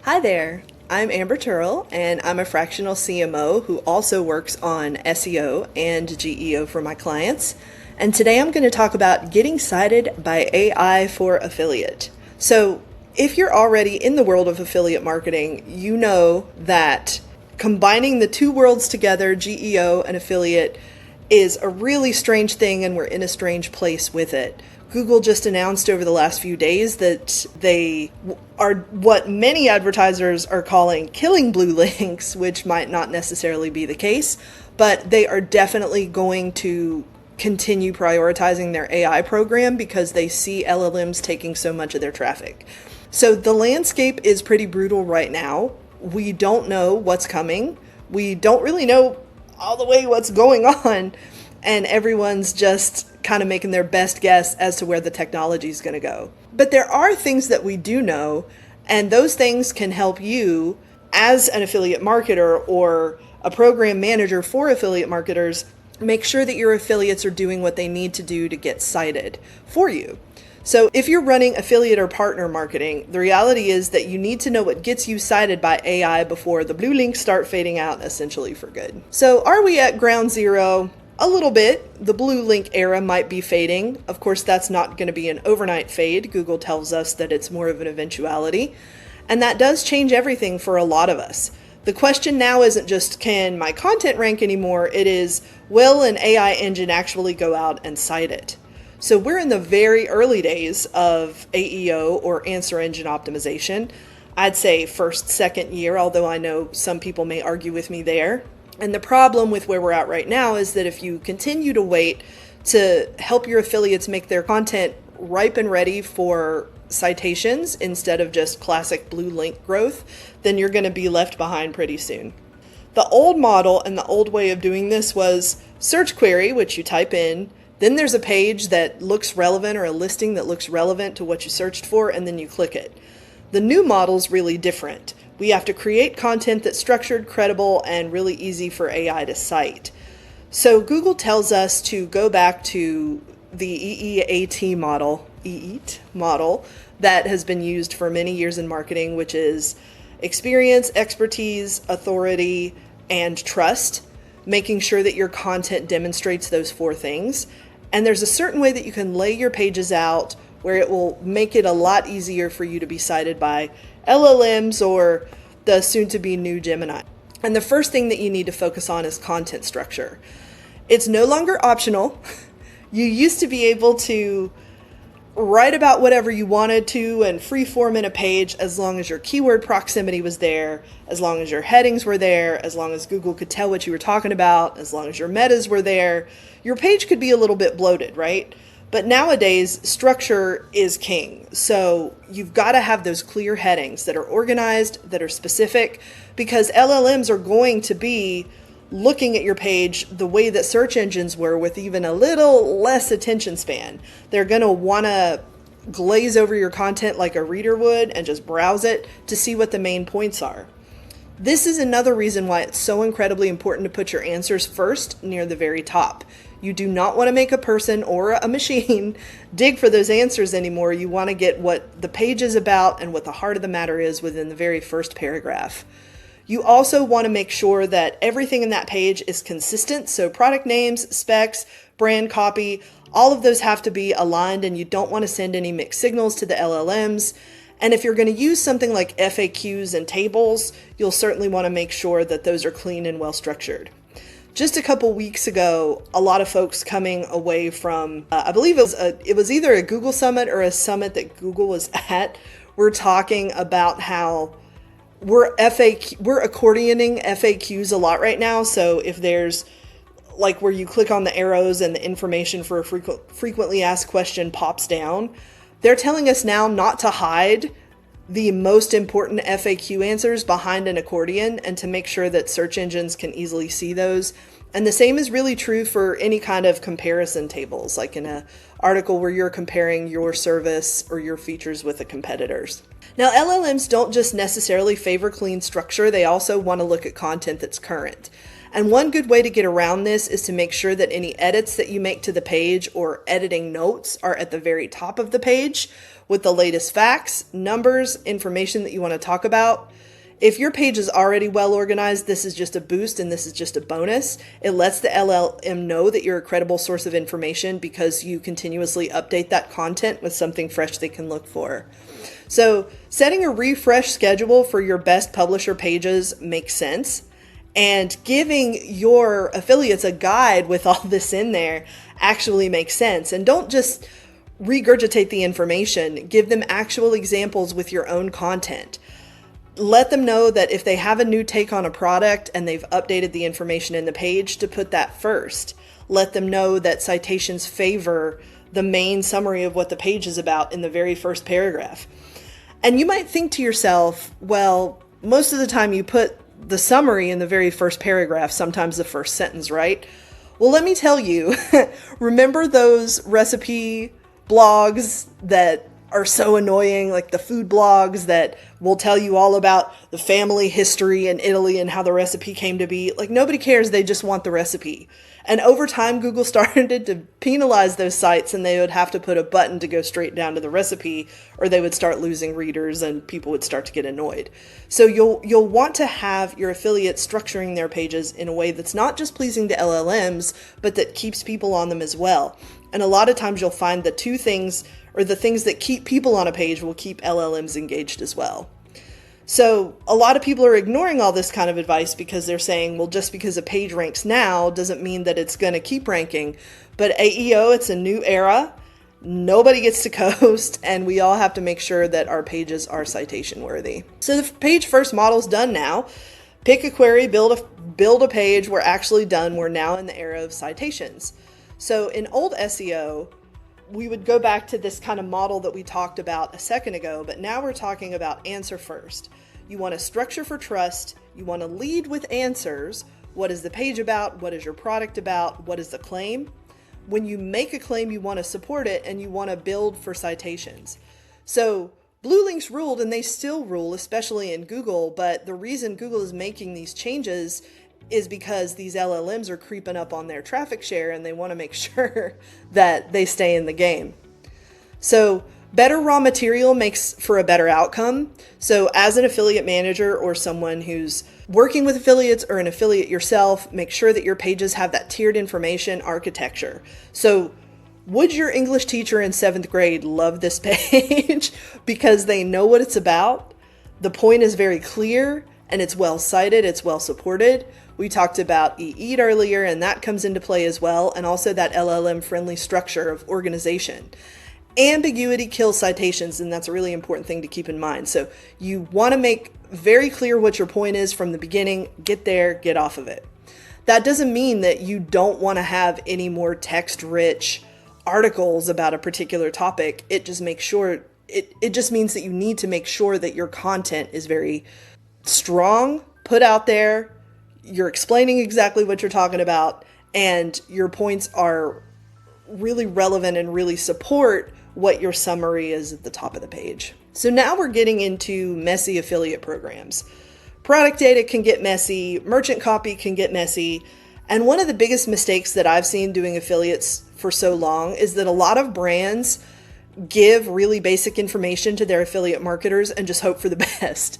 Hi there, I'm Amber Turrell, and I'm a fractional CMO who also works on SEO and GEO for my clients. And today I'm going to talk about getting cited by AI for affiliate. So if you're already in the world of affiliate marketing, you know that combining the two worlds together, GEO and affiliate, is a really strange thing, and we're in a strange place with it. Google just announced over the last few days that they are what many advertisers are calling killing blue links, which might not necessarily be the case, but they are definitely going to continue prioritizing their AI program because they see LLMs taking so much of their traffic. So the landscape is pretty brutal right now. We don't know what's coming. We don't really know all the way what's going on, and everyone's just kind of making their best guess as to where the technology is going to go. But there are things that we do know, and those things can help you as an affiliate marketer or a program manager for affiliate marketers make sure that your affiliates are doing what they need to do to get cited for you. So if you're running affiliate or partner marketing, the reality is that you need to know what gets you cited by AI before the blue links start fading out essentially for good. So are we at ground zero? A little bit. The blue link era might be fading. Of course, that's not going to be an overnight fade. Google tells us that it's more of an eventuality. And that does change everything for a lot of us. The question now isn't just, can my content rank anymore? It is, will an AI engine actually go out and cite it? So we're in the very early days of AEO, or answer engine optimization. I'd say first, second year, although I know some people may argue with me there. And the problem with where we're at right now is that if you continue to wait to help your affiliates make their content ripe and ready for citations instead of just classic blue link growth, then you're going to be left behind pretty soon. The old model and the old way of doing this was search query, which you type in, then there's a page that looks relevant or a listing that looks relevant to what you searched for, and then you click it. The new model's really different. We have to create content that's structured, credible, and really easy for AI to cite. So Google tells us to go back to the EEAT model, that has been used for many years in marketing, which is experience, expertise, authority, and trust, making sure that your content demonstrates those four things. And there's a certain way that you can lay your pages out where it will make it a lot easier for you to be cited by LLMs or the soon-to-be new Gemini. And the first thing that you need to focus on is content structure. It's no longer optional. You used to be able to write about whatever you wanted to and free form in a page as long as your keyword proximity was there, as long as your headings were there, as long as Google could tell what you were talking about, as long as your metas were there. Your page could be a little bit bloated, right? But nowadays, structure is king. So you've got to have those clear headings that are organized, that are specific, because LLMs are going to be looking at your page the way that search engines were, with even a little less attention span. They're going to want to glaze over your content like a reader would and just browse it to see what the main points are. This is another reason why it's so incredibly important to put your answers first near the very top. You do not want to make a person or a machine dig for those answers anymore. You want to get what the page is about and what the heart of the matter is within the very first paragraph. You also want to make sure that everything in that page is consistent. So product names, specs, brand copy, all of those have to be aligned, and you don't want to send any mixed signals to the LLMs. And if you're going to use something like FAQs and tables, you'll certainly want to make sure that those are clean and well structured. Just a couple weeks ago, a lot of folks coming away from, I believe it was either a Google summit or a summit that Google was at, were talking about how we're accordioning FAQs a lot right now. So if there's like where you click on the arrows and the information for a frequently asked question pops down, they're telling us now not to hide the most important FAQ answers behind an accordion, and to make sure that search engines can easily see those. And the same is really true for any kind of comparison tables, like in an article where you're comparing your service or your features with the competitors. Now, LLMs don't just necessarily favor clean structure. They also want to look at content that's current. And one good way to get around this is to make sure that any edits that you make to the page or editing notes are at the very top of the page with the latest facts, numbers, information that you want to talk about. If your page is already well organized, this is just a boost and this is just a bonus. It lets the LLM know that you're a credible source of information because you continuously update that content with something fresh they can look for. So setting a refresh schedule for your best publisher pages makes sense. And giving your affiliates a guide with all this in there actually makes sense. And don't just regurgitate the information. Give them actual examples with your own content. Let them know that if they have a new take on a product and they've updated the information in the page, to put that first. Let them know that citations favor the main summary of what the page is about in the very first paragraph. And you might think to yourself, well, most of the time you put the summary in the very first paragraph, sometimes the first sentence, right? Well, let me tell you, remember those recipe blogs that are so annoying, like the food blogs that will tell you all about the family history in Italy and how the recipe came to be? Like, nobody cares, they just want the recipe. And over time, Google started to penalize those sites, and they would have to put a button to go straight down to the recipe, or they would start losing readers and people would start to get annoyed. So you'll want to have your affiliates structuring their pages in a way that's not just pleasing to LLMs, but that keeps people on them as well. And a lot of times you'll find the two things, or the things that keep people on a page, will keep LLMs engaged as well. So a lot of people are ignoring all this kind of advice because they're saying, well, just because a page ranks now doesn't mean that it's going to keep ranking. But AEO, it's a new era. Nobody gets to coast, and we all have to make sure that our pages are citation worthy. So the page first model's done now. Pick a query, build a page. We're actually done. We're now in the era of citations. So in old SEO, we would go back to this kind of model that we talked about a second ago, but now we're talking about answer first. You want to structure for trust. You want to lead with answers. What is the page about? What is your product about? What is the claim? When you make a claim, you want to support it, and you want to build for citations. So blue links ruled, and they still rule, especially in Google, but the reason Google is making these changes is because these LLMs are creeping up on their traffic share, and they want to make sure that they stay in the game. So better raw material makes for a better outcome. So as an affiliate manager or someone who's working with affiliates or an affiliate yourself, make sure that your pages have that tiered information architecture. So would your English teacher in 7th grade love this page because they know what it's about? The point is very clear, and it's well cited, it's well supported. We talked about EEAT earlier, and that comes into play as well, and also that LLM-friendly structure of organization. Ambiguity kills citations, and that's a really important thing to keep in mind. So you want to make very clear what your point is from the beginning. Get there, get off of it. That doesn't mean that you don't want to have any more text-rich articles about a particular topic. It just makes sure it just means that you need to make sure that your content is very strong, put out there. You're explaining exactly what you're talking about, and your points are really relevant and really support what your summary is at the top of the page. So now we're getting into messy affiliate programs. Product data can get messy, merchant copy can get messy, and one of the biggest mistakes that I've seen doing affiliates for so long is that a lot of brands give really basic information to their affiliate marketers and just hope for the best.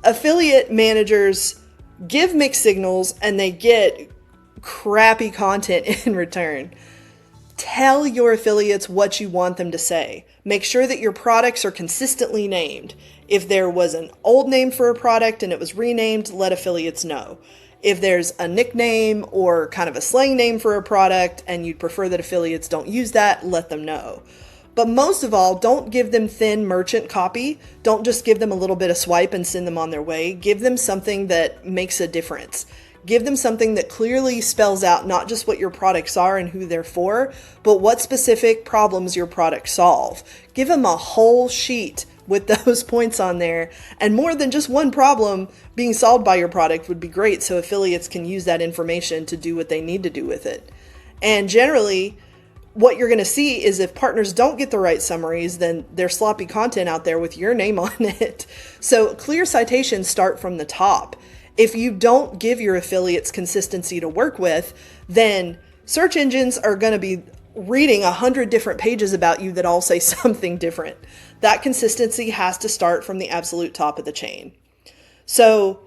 Affiliate managers give mixed signals, and they get crappy content in return. Tell your affiliates what you want them to say. Make sure that your products are consistently named. If there was an old name for a product and it was renamed, let affiliates know. If there's a nickname or kind of a slang name for a product and you'd prefer that affiliates don't use that, let them know. But most of all, don't give them thin merchant copy. Don't just give them a little bit of swipe and send them on their way. Give them something that makes a difference. Give them something that clearly spells out not just what your products are and who they're for, but what specific problems your products solve. Give them a whole sheet with those points on there, and more than just one problem being solved by your product would be great, so affiliates can use that information to do what they need to do with it. And generally, what you're going to see is if partners don't get the right summaries, then there's sloppy content out there with your name on it. So clear citations start from the top. If you don't give your affiliates consistency to work with, then search engines are going to be reading 100 different pages about you that all say something different. That consistency has to start from the absolute top of the chain. So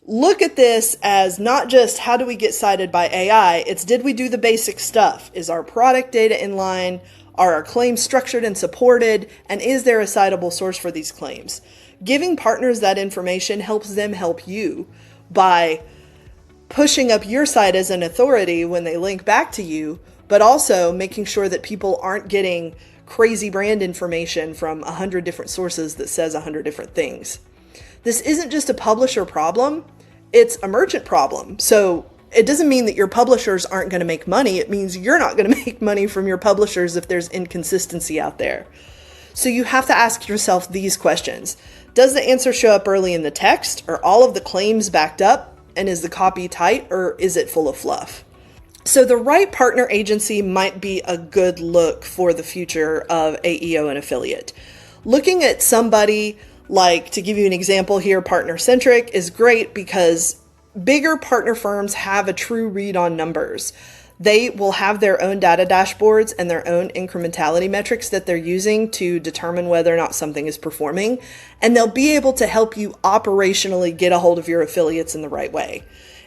look at this as not just how do we get cited by AI, it's did we do the basic stuff? Is our product data in line? Are our claims structured and supported? And is there a citable source for these claims? Giving partners that information helps them help you by pushing up your site as an authority when they link back to you, but also making sure that people aren't getting crazy brand information from 100 different sources that says 100 different things. This isn't just a publisher problem, it's a merchant problem. So it doesn't mean that your publishers aren't going to make money. It means you're not going to make money from your publishers if there's inconsistency out there. So you have to ask yourself these questions. Does the answer show up early in the text? Are all of the claims backed up? And is the copy tight, or is it full of fluff? So the right partner agency might be a good look for the future of AEO and affiliate. Looking at somebody like, to give you an example here, Partner Centric is great because bigger partner firms have a true read on numbers. They will have their own data dashboards and their own incrementality metrics that they're using to determine whether or not something is performing. And they'll be able to help you operationally get a hold of your affiliates in the right way.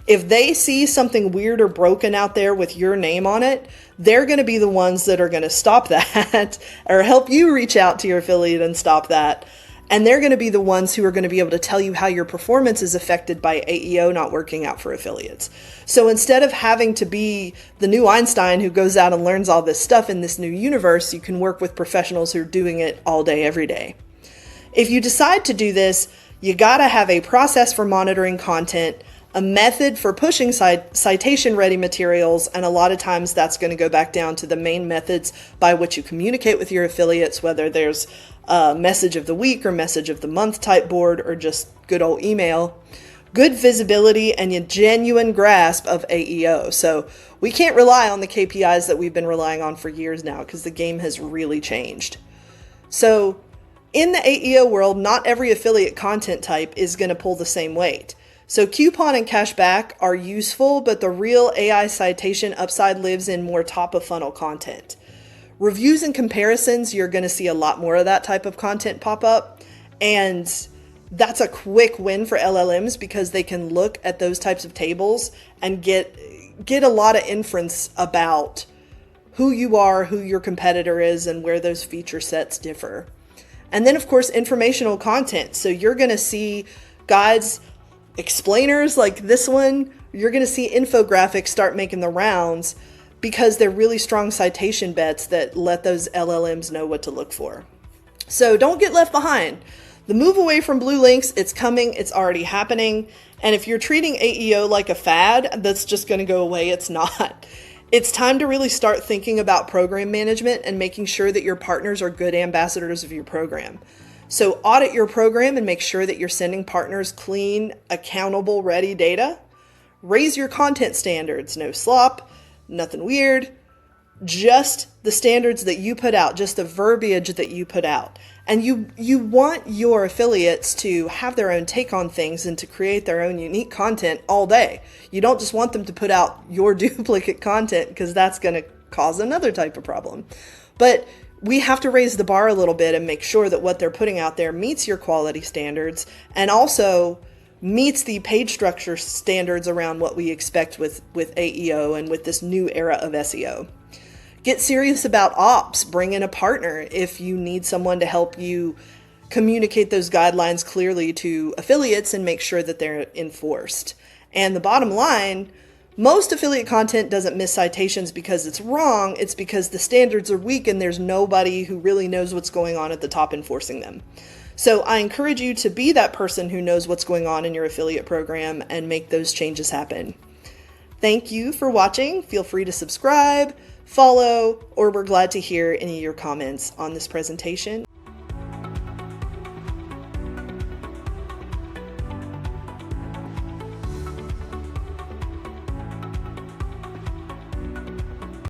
If they see something weird or broken out there with your name on it, they're going to be the ones that are going to stop that or help you reach out to your affiliate and stop that. And they're going to be the ones who are going to be able to tell you how your performance is affected by AEO not working out for affiliates. So instead of having to be the new Einstein who goes out and learns all this stuff in this new universe, you can work with professionals who are doing it all day, every day. If you decide to do this, you got to have a process for monitoring content, a method for pushing citation-ready materials, and a lot of times that's going to go back down to the main methods by which you communicate with your affiliates, whether there's a message of the week or message of the month type board or just good old email. Good visibility and a genuine grasp of AEO. So we can't rely on the KPIs that we've been relying on for years now because the game has really changed. So in the AEO world, not every affiliate content type is going to pull the same weight. So coupon and cashback are useful, but the real AI citation upside lives in more top of funnel content. Reviews and comparisons, you're going to see a lot more of that type of content pop up. And that's a quick win for LLMs because they can look at those types of tables and get a lot of inference about who you are, who your competitor is, and where those feature sets differ. And then, of course, informational content. So you're going to see guides, explainers like this one. You're going to see infographics start making the rounds because they're really strong citation bets that let those LLMs know what to look for. So don't get left behind. The move away from blue links, it's coming, it's already happening. And if you're treating AEO like a fad that's just going to go away, it's not. It's time to really start thinking about program management and making sure that your partners are good ambassadors of your program. So audit your program and make sure that you're sending partners clean, accountable, ready data. Raise your content standards. No slop, nothing weird, just the standards that you put out, just the verbiage that you put out. And you want your affiliates to have their own take on things and to create their own unique content all day. You don't just want them to put out your duplicate content because that's going to cause another type of problem. But we have to raise the bar a little bit and make sure that what they're putting out there meets your quality standards and also meets the page structure standards around what we expect with AEO and with this new era of SEO. Get serious about ops. Bring in a partner if you need someone to help you communicate those guidelines clearly to affiliates and make sure that they're enforced. And the bottom line, most affiliate content doesn't miss citations because it's wrong. It's because the standards are weak and there's nobody who really knows what's going on at the top enforcing them. So I encourage you to be that person who knows what's going on in your affiliate program and make those changes happen. Thank you for watching. Feel free to subscribe, follow, or we're glad to hear any of your comments on this presentation.